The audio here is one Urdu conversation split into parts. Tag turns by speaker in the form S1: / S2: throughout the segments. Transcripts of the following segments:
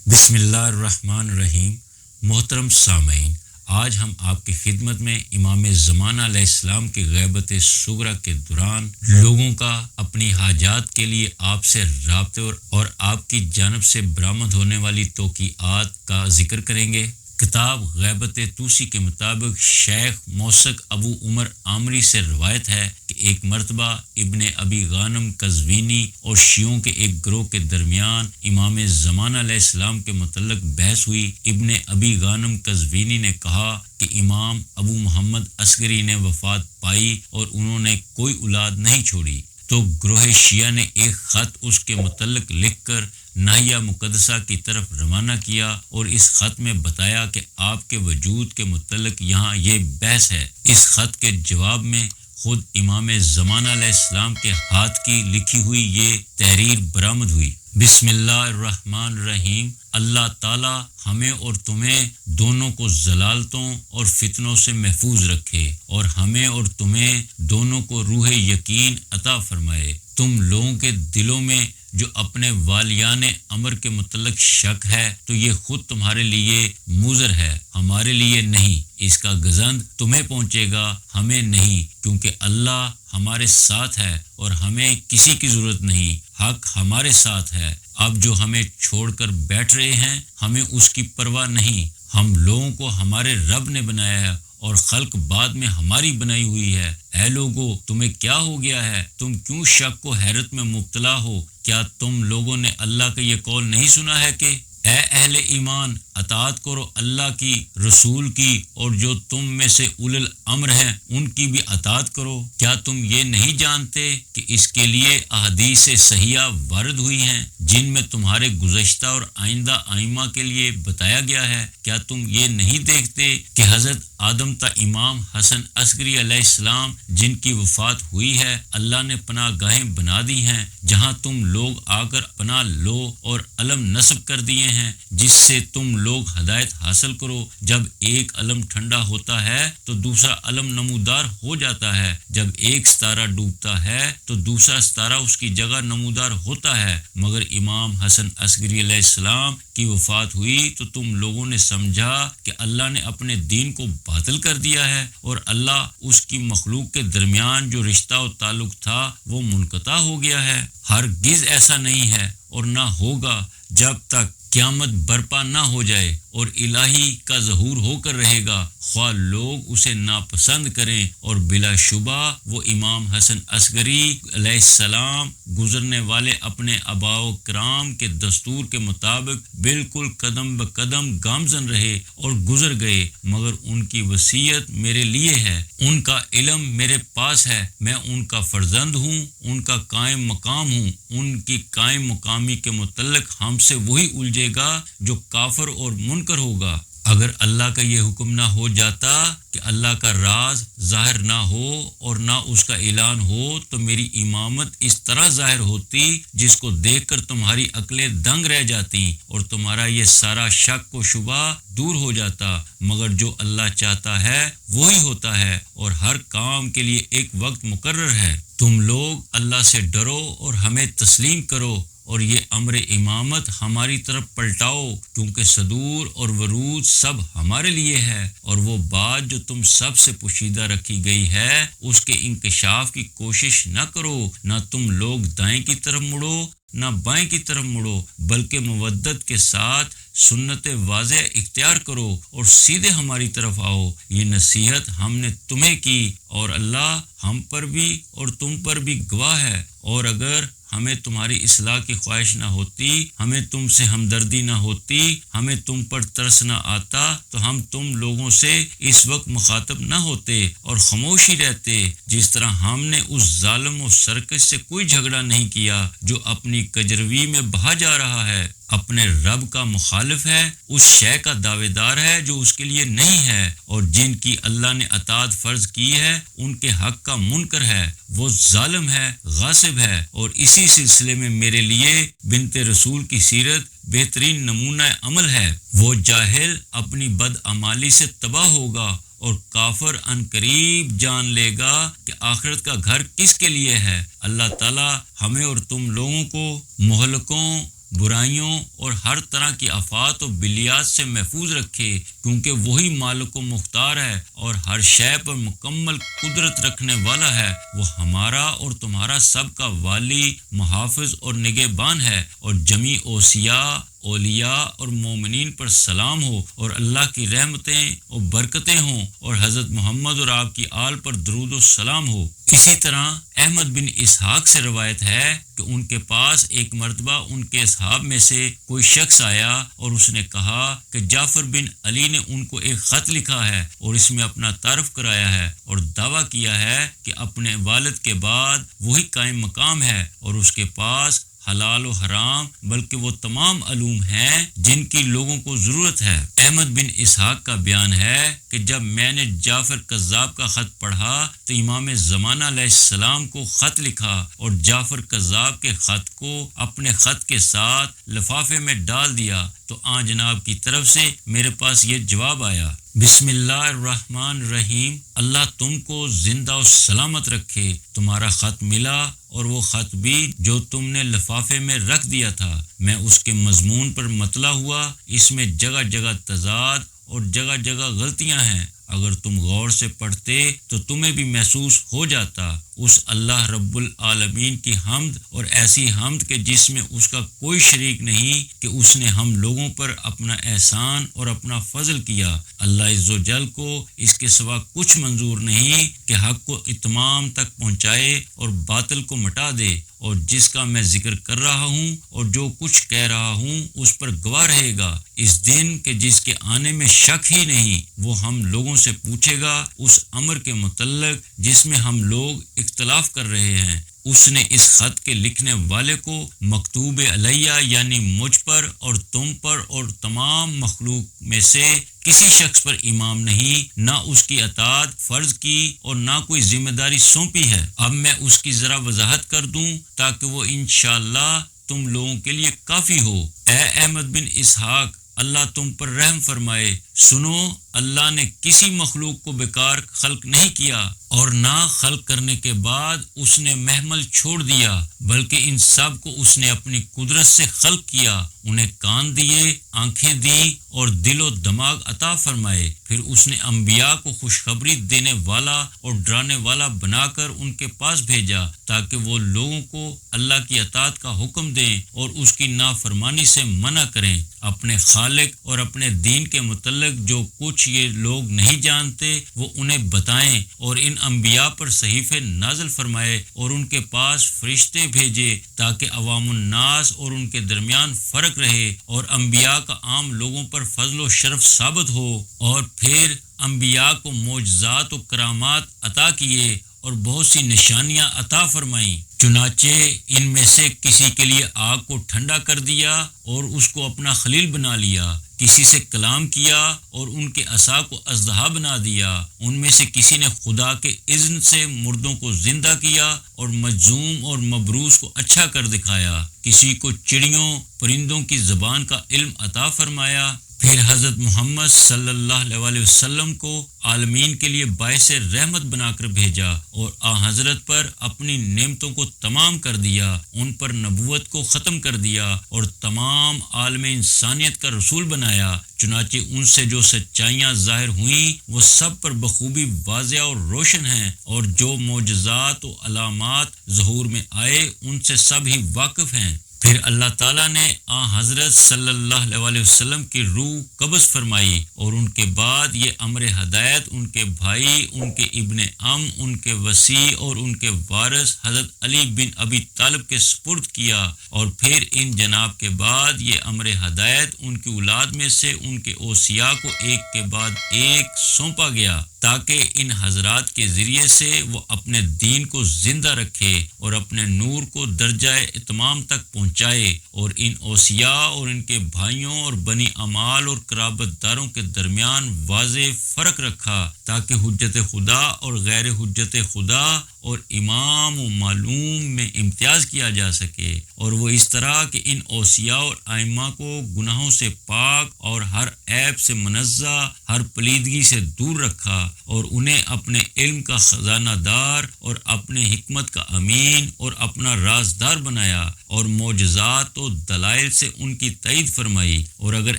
S1: بسم اللہ الرحمن الرحیم۔ محترم سامعین، آج ہم آپ کی خدمت میں امام زمانہ علیہ السلام کی غیبت صغریٰ کے دوران لوگوں کا اپنی حاجات کے لیے آپ سے رابطے اور آپ کی جانب سے برآمد ہونے والی توقیعات کا ذکر کریں گے۔ کتاب غیبت طوسی کے مطابق شیخ موثق ابو عمر عامری سے روایت ہے کہ ایک مرتبہ ابن ابی غانم قزوینی اور شیعوں کے ایک گروہ کے درمیان امام زمانہ علیہ السلام کے متعلق بحث ہوئی۔ ابن ابی غانم قزوینی نے کہا کہ امام ابو محمد عسکری نے وفات پائی اور انہوں نے کوئی اولاد نہیں چھوڑی، تو گروہ شیعہ نے ایک خط اس کے متعلق لکھ کر ناحیہ مقدسہ کی طرف روانہ کیا اور اس خط میں بتایا کہ آپ کے وجود کے متعلق یہاں یہ بحث ہے۔ اس خط کے جواب میں خود امام زمانہ علیہ السلام کے ہاتھ کی لکھی ہوئی یہ تحریر برآمد ہوئی۔ بسم اللہ الرحمن الرحیم۔ اللہ تعالی ہمیں اور تمہیں دونوں کو ضلالتوں اور فتنوں سے محفوظ رکھے اور ہمیں اور تمہیں دونوں کو روح یقین عطا فرمائے۔ تم لوگوں کے دلوں میں جو اپنے والیان امر کے متعلق شک ہے تو یہ خود تمہارے لیے مضر ہے، ہمارے لیے نہیں۔ اس کا گزند تمہیں پہنچے گا، ہمیں نہیں، کیونکہ اللہ ہمارے ساتھ ہے اور ہمیں کسی کی ضرورت نہیں۔ حق ہمارے ساتھ ہے۔ اب جو ہمیں چھوڑ کر بیٹھ رہے ہیں ہمیں اس کی پرواہ نہیں۔ ہم لوگوں کو ہمارے رب نے بنایا ہے اور خلق بعد میں ہماری بنائی ہوئی ہے۔ اے لوگو، تمہیں کیا ہو گیا ہے؟ تم کیوں شک و حیرت میں مبتلا ہو؟ کیا تم لوگوں نے اللہ کا یہ قول نہیں سنا ہے کہ اے اہل ایمان، اطاعت کرو اللہ کی، رسول کی، اور جو تم میں سے اولی الامر ہیں ان کی بھی اطاعت کرو۔ کیا تم یہ نہیں جانتے کہ اس کے لیے احادیث صحیحہ وارد ہوئی ہیں جن میں تمہارے گزشتہ اور آئندہ ائمہ کے لیے بتایا گیا ہے؟ کیا تم یہ نہیں دیکھتے کہ حضرت آدم تا امام حسن عسکری علیہ السلام جن کی وفات ہوئی ہے، اللہ نے پناہ گاہیں بنا دی ہیں جہاں تم لوگ آ کر پناہ لو، اور علم نصب کر دیے ہیں جس سے تم لوگ ہدایت حاصل کرو۔ جب ایک علم ٹھنڈا ہوتا ہے تو دوسرا علم نمودار ہو جاتا ہے، جب ایک ستارہ ڈوبتا ہے تو دوسرا ستارہ اس کی جگہ نمودار ہوتا ہے۔ مگر امام حسن عسکری علیہ السلام کی وفات ہوئی تو تم لوگوں نے سمجھا کہ اللہ نے اپنے دین کو باطل کر دیا ہے اور اللہ اس کی مخلوق کے درمیان جو رشتہ و تعلق تھا وہ منقطع ہو گیا ہے۔ ہرگز ایسا نہیں ہے اور نہ ہوگا جب تک قیامت برپا نہ ہو جائے اور الہی کا ظہور ہو کر رہے گا، خواہ لوگ اسے ناپسند کریں، اور بلا شبہ وہ امام حسن عسکری علیہ السلام گزرنے والے اپنے آباء و کرام کے دستور کے مطابق بالکل قدم بقدم گامزن رہے اور گزر گئے، مگر ان کی وصیت میرے لیے ہے، ان کا علم میرے پاس ہے، میں ان کا فرزند ہوں، ان کا قائم مقام ہوں۔ ان کی قائم مقامی کے متعلق ہم سے وہی الجھے گا جو کافر اور منکر ہوگا۔ اگر اللہ کا یہ حکم نہ ہو جاتا کہ اللہ کا راز ظاہر نہ ہو اور نہ اس کا اعلان ہو تو میری امامت اس طرح ظاہر ہوتی جس کو دیکھ کر تمہاری عقلیں دنگ رہ جاتی اور تمہارا یہ سارا شک و شبہ دور ہو جاتا، مگر جو اللہ چاہتا ہے وہی ہوتا ہے اور ہر کام کے لیے ایک وقت مقرر ہے۔ تم لوگ اللہ سے ڈرو اور ہمیں تسلیم کرو اور یہ امر امامت ہماری طرف پلٹاؤ، کیونکہ صدور اور ورود سب ہمارے لیے ہے، اور وہ بات جو تم سب سے پوشیدہ رکھی گئی ہے اس کے انکشاف کی کوشش نہ کرو۔ نہ تم لوگ دائیں کی طرف مڑو نہ بائیں کی طرف مڑو، بلکہ مودت کے ساتھ سنت واضح اختیار کرو اور سیدھے ہماری طرف آؤ۔ یہ نصیحت ہم نے تمہیں کی اور اللہ ہم پر بھی اور تم پر بھی گواہ ہے، اور اگر ہمیں تمہاری اصلاح کی خواہش نہ ہوتی، ہمیں تم سے ہمدردی نہ ہوتی، ہمیں تم پر ترس نہ آتا تو ہم تم لوگوں سے اس وقت مخاطب نہ ہوتے اور خاموش ہی رہتے۔ جس طرح ہم نے اس ظالم و سرکش سے کوئی جھگڑا نہیں کیا جو اپنی کجروی میں بہا جا رہا ہے، اپنے رب کا مخالف ہے، اس شے کا دعوے دار ہے جو اس کے لیے نہیں ہے، اور جن کی اللہ نے اطاعت فرض کی ہے ان کے حق کا منکر ہے، وہ ظالم ہے، غاصب ہے۔ اور اسی سلسلے میں میرے لیے بنت رسول کی سیرت بہترین نمونہ عمل ہے۔ وہ جاہل اپنی بدعمالی سے تباہ ہوگا اور کافر ان قریب جان لے گا کہ آخرت کا گھر کس کے لیے ہے۔ اللہ تعالی ہمیں اور تم لوگوں کو مہلکوں برائیوں اور ہر طرح کی آفات و بلیات سے محفوظ رکھے، کیونکہ وہی مالک و مختار ہے اور ہر شے پر مکمل قدرت رکھنے والا ہے۔ وہ ہمارا اور تمہارا سب کا والی، محافظ اور نگہبان ہے۔ اور جمیع اوصیاء، اولیاء اور مومنین پر سلام ہو، اور اللہ کی رحمتیں اور برکتیں ہوں، اور حضرت محمد اور آپ کی آل پر درود و سلام ہو۔ اسی طرح احمد بن اسحاق سے روایت ہے کہ ان کے پاس ایک مرتبہ ان کے اصحاب میں سے کوئی شخص آیا اور اس نے کہا کہ جعفر بن علی نے ان کو ایک خط لکھا ہے اور اس میں اپنا تعارف کرایا ہے اور دعویٰ کیا ہے کہ اپنے والد کے بعد وہی قائم مقام ہے اور اس کے پاس حلال و حرام بلکہ وہ تمام علوم ہیں جن کی لوگوں کو ضرورت ہے۔ احمد بن اسحاق کا بیان ہے کہ جب میں نے جعفر کذاب کا خط پڑھا تو امام زمانہ علیہ السلام کو خط لکھا اور جعفر کذاب کے خط کو اپنے خط کے ساتھ لفافے میں ڈال دیا تو آن جناب کی طرف سے میرے پاس یہ جواب آیا، بسم اللہ الرحمن الرحیم، اللہ تم کو زندہ و سلامت رکھے، تمہارا خط ملا اور وہ خط بھی جو تم نے لفافے میں رکھ دیا تھا۔ میں اس کے مضمون پر مطلع ہوا، اس میں جگہ جگہ تضاد اور جگہ جگہ غلطیاں ہیں، اگر تم غور سے پڑھتے تو تمہیں بھی محسوس ہو جاتا۔ اس اللہ رب العالمین کی حمد اور ایسی حمد کہ جس میں اس کا کوئی شریک نہیں کہ اس نے ہم لوگوں پر اپنا احسان اور اپنا فضل کیا۔ اللہ عز و جل کو اس کے سوا کچھ منظور نہیں کہ حق کو اتمام تک پہنچائے اور باطل کو مٹا دے، اور جس کا میں ذکر کر رہا ہوں اور جو کچھ کہہ رہا ہوں اس پر گواہ رہے گا اس دن کہ جس کے آنے میں شک ہی نہیں۔ وہ ہم لوگوں سے پوچھے گا اس امر کے متعلق جس میں ہم لوگ اختلاف کر رہے ہیں۔ اس نے اس خط کے لکھنے والے کو مکتوب علیہ یعنی مجھ پر اور تم پر اور تمام مخلوق میں سے کسی شخص پر امام نہیں، نہ اس کی اطاعت فرض کی اور نہ کوئی ذمہ داری سونپی ہے۔ اب میں اس کی ذرا وضاحت کر دوں تاکہ وہ انشاءاللہ تم لوگوں کے لیے کافی ہو۔ اے احمد بن اسحاق، اللہ تم پر رحم فرمائے، سنو، اللہ نے کسی مخلوق کو بیکار خلق نہیں کیا اور نہ خلق کرنے کے بعد اس نے محمل چھوڑ دیا، بلکہ ان سب کو اس نے اپنی قدرت سے خلق کیا، انہیں کان دیے، آنکھیں دیں اور دل و دماغ عطا فرمائے۔ پھر اس نے انبیاء کو خوشخبری دینے والا اور ڈرانے والا بنا کر ان کے پاس بھیجا تاکہ وہ لوگوں کو اللہ کی اطاعت کا حکم دیں اور اس کی نافرمانی سے منع کریں۔ اپنے خالق اور اپنے دین کے متعلق جو کچھ یہ لوگ نہیں جانتے وہ انہیں بتائیں، اور ان انبیاء پر صحیفے نازل فرمائے اور ان کے پاس فرشتے بھیجے تاکہ عوام الناس اور ان کے درمیان فرق رہے اور انبیاء کا عام لوگوں پر فضل و شرف ثابت ہو۔ اور پھر انبیاء کو معجزات و کرامات عطا کیے اور بہت سی نشانیاں عطا فرمائیں، چنانچہ ان میں سے کسی کے لیے آگ کو ٹھنڈا کر دیا اور اس کو اپنا خلیل بنا لیا، کسی سے کلام کیا اور ان کے عصا کو اژدہا بنا دیا، ان میں سے کسی نے خدا کے اذن سے مردوں کو زندہ کیا اور مجذوم اور مبروس کو اچھا کر دکھایا، کسی کو چڑیوں پرندوں کی زبان کا علم عطا فرمایا۔ پھر حضرت محمد صلی اللہ علیہ وسلم کو عالمین کے لیے باعث رحمت بنا کر بھیجا اور حضرت پر اپنی نعمتوں کو تمام کر دیا، ان پر نبوت کو ختم کر دیا اور تمام عالم انسانیت کا رسول بنایا۔ چنانچہ ان سے جو سچائیاں ظاہر ہوئیں وہ سب پر بخوبی واضح اور روشن ہیں، اور جو معجزات و علامات ظہور میں آئے ان سے سب ہی واقف ہیں۔ پھر اللہ تعالیٰ نے حضرت صلی اللہ علیہ وسلم کی روح قبض فرمائی اور ان کے بعد یہ امر ہدایت ان کے بھائی، ان کے ابن عم، ان کے وصی اور ان کے وارث حضرت علی بن ابی طالب کے سپرد کیا، اور پھر ان جناب کے بعد یہ امر ہدایت ان کی اولاد میں سے ان کے اوصیاء کو ایک کے بعد ایک سونپا گیا تاکہ ان حضرات کے ذریعے سے وہ اپنے دین کو زندہ رکھے اور اپنے نور کو درجہ اتمام تک پہنچائے، اور ان اوصیاء اور ان کے بھائیوں اور بنی امال اور قرابت داروں کے درمیان واضح فرق رکھا تاکہ حجت خدا اور غیر حجت خدا اور امام و معلوم میں امتیاز کیا جا سکے، اور وہ اس طرح کہ ان اوصیاء اور ائمہ کو گناہوں سے پاک اور ہر عیب سے منزہ، ہر پلیدگی سے دور رکھا، اور انہیں اپنے علم کا خزانہ دار اور اپنے حکمت کا امین اور اپنا رازدار بنایا، اور معجزات و دلائل سے ان کی تائید فرمائی، اور اگر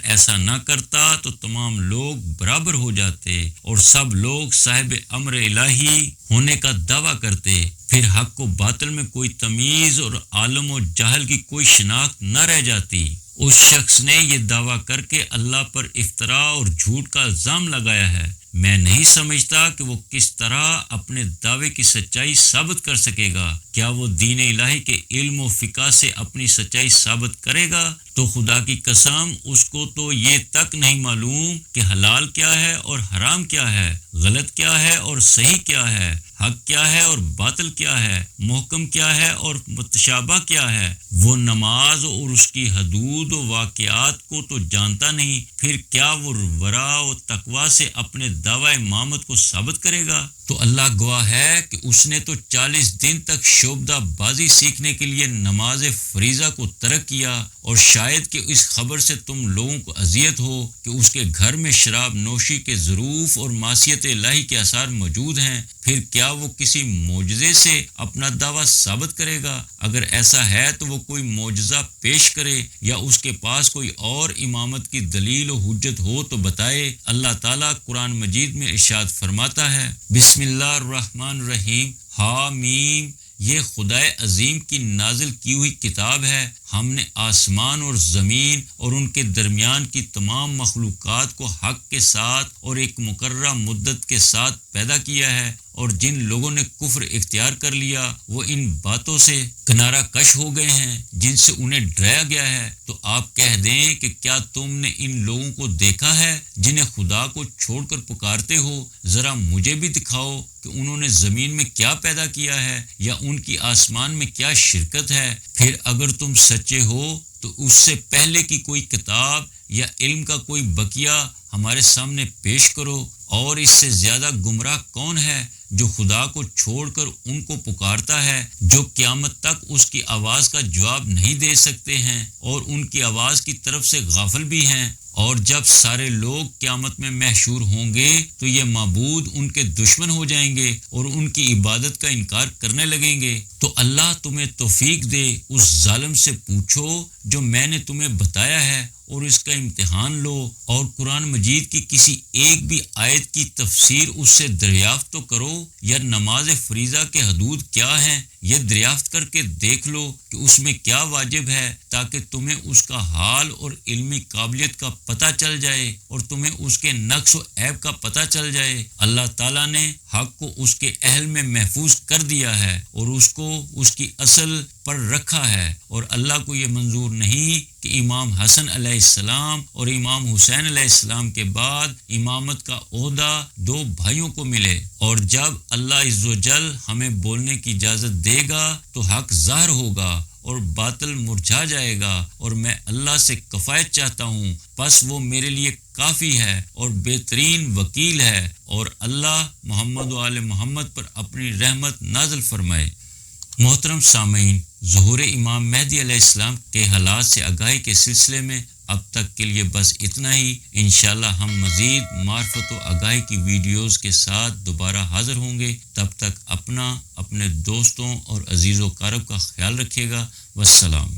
S1: ایسا نہ کرتا تو تمام لوگ برابر ہو جاتے اور سب لوگ صاحب امر الہی ہونے کا دعویٰ کرتے، پھر حق و باطل میں کوئی تمیز اور عالم و جاہل کی کوئی شناخت نہ رہ جاتی۔ اس شخص نے یہ دعویٰ کر کے اللہ پر افتراء اور جھوٹ کا الزام لگایا ہے۔ میں نہیں سمجھتا کہ وہ کس طرح اپنے دعوے کی سچائی ثابت کر سکے گا۔ کیا وہ دین الہی کے علم و فقہ سے اپنی سچائی ثابت کرے گا؟ تو خدا کی قسم اس کو تو یہ تک نہیں معلوم کہ حلال کیا ہے اور حرام کیا ہے، غلط کیا ہے اور صحیح کیا ہے، حق کیا ہے اور باطل کیا ہے، محکم کیا ہے اور متشابہ کیا ہے۔ وہ نماز اور اس کی حدود و واقعات کو تو جانتا نہیں، پھر کیا وہ ورع و تقوی سے اپنے دعوی امامت کو ثابت کرے گا؟ تو اللہ گواہ ہے کہ اس نے تو 40 دن تک شعبدہ بازی سیکھنے کے لیے نماز فریضہ کو ترک کیا، اور شاید کہ اس خبر سے تم لوگوں کو اذیت ہو کہ اس کے گھر میں شراب نوشی کے ظروف اور معصیت الہی کے آثار موجود ہیں، پھر کیا وہ کسی معجزے سے اپنا دعویٰ ثابت کرے گا؟ اگر ایسا ہے تو وہ کوئی معجزہ پیش کرے، یا اس کے پاس کوئی اور امامت کی دلیل و حجت ہو تو بتائے۔ اللہ تعالیٰ قرآن مجید میں ارشاد فرماتا ہے، بسم اللہ الرحمن الرحیم، حامیم، یہ خدائے عظیم کی نازل کی ہوئی کتاب ہے۔ ہم نے آسمان اور زمین اور ان کے درمیان کی تمام مخلوقات کو حق کے ساتھ اور ایک مقررہ مدت کے ساتھ پیدا کیا ہے، اور جن لوگوں نے کفر اختیار کر لیا وہ ان باتوں سے کنارہ کش ہو گئے ہیں جن سے انہیں ڈرایا گیا ہے۔ تو آپ کہہ دیں کہ کیا تم نے ان لوگوں کو دیکھا ہے جنہیں خدا کو چھوڑ کر پکارتے ہو؟ ذرا مجھے بھی دکھاؤ کہ انہوں نے زمین میں کیا پیدا کیا ہے، یا ان کی آسمان میں کیا شرکت ہے۔ پھر اگر تم سچے ہو تو اس سے پہلے کی کوئی کتاب یا علم کا کوئی بقیہ ہمارے سامنے پیش کرو، اور اس سے زیادہ گمراہ کون ہے جو خدا کو چھوڑ کر ان کو پکارتا ہے، جو قیامت تک اس کی آواز کا جواب نہیں دے سکتے ہیں اور ان کی آواز کی طرف سے غافل بھی ہیں۔ اور جب سارے لوگ قیامت میں محشور ہوں گے تو یہ معبود ان کے دشمن ہو جائیں گے اور ان کی عبادت کا انکار کرنے لگیں گے۔ تو اللہ تمہیں توفیق دے، اس ظالم سے پوچھو جو میں نے تمہیں بتایا ہے، اور اس کا امتحان لو، اور قرآن مجید کی کسی ایک بھی آیت کی تفسیر اس سے دریافت تو کرو، یا نماز فریضہ کے حدود کیا ہیں یہ دریافت کر کے دیکھ لو کہ اس میں کیا واجب ہے، تاکہ تمہیں اس کا حال اور علمی قابلیت کا پتہ چل جائے اور تمہیں اس کے نقص و عیب کا پتہ چل جائے۔ اللہ تعالیٰ نے حق کو اس کے اہل میں محفوظ کر دیا ہے اور اس کو اس کی اصل پر رکھا ہے، اور اللہ کو یہ منظور نہیں کہ امام حسن علیہ السلام اور امام حسین علیہ السلام کے بعد امامت کا عہدہ 2 بھائیوں کو ملے۔ اور جب اللہ عز و جل ہمیں بولنے کی اجازت دے گا تو حق ظاہر ہوگا اور باطل مرجھا جائے گا، اور میں اللہ سے کفایت چاہتا ہوں، پس وہ میرے لیے کافی ہے اور بہترین وکیل ہے، اور اللہ محمد و آل محمد پر اپنی رحمت نازل فرمائے۔ محترم سامعین، ظہور امام مہدی علیہ السلام کے حالات سے آگاہی کے سلسلے میں اب تک کے لیے بس اتنا ہی۔ انشاءاللہ ہم مزید معرفت و آگاہی کی ویڈیوز کے ساتھ دوبارہ حاضر ہوں گے۔ تب تک اپنا، اپنے دوستوں اور عزیز و قارب کا خیال رکھیے گا۔ والسلام۔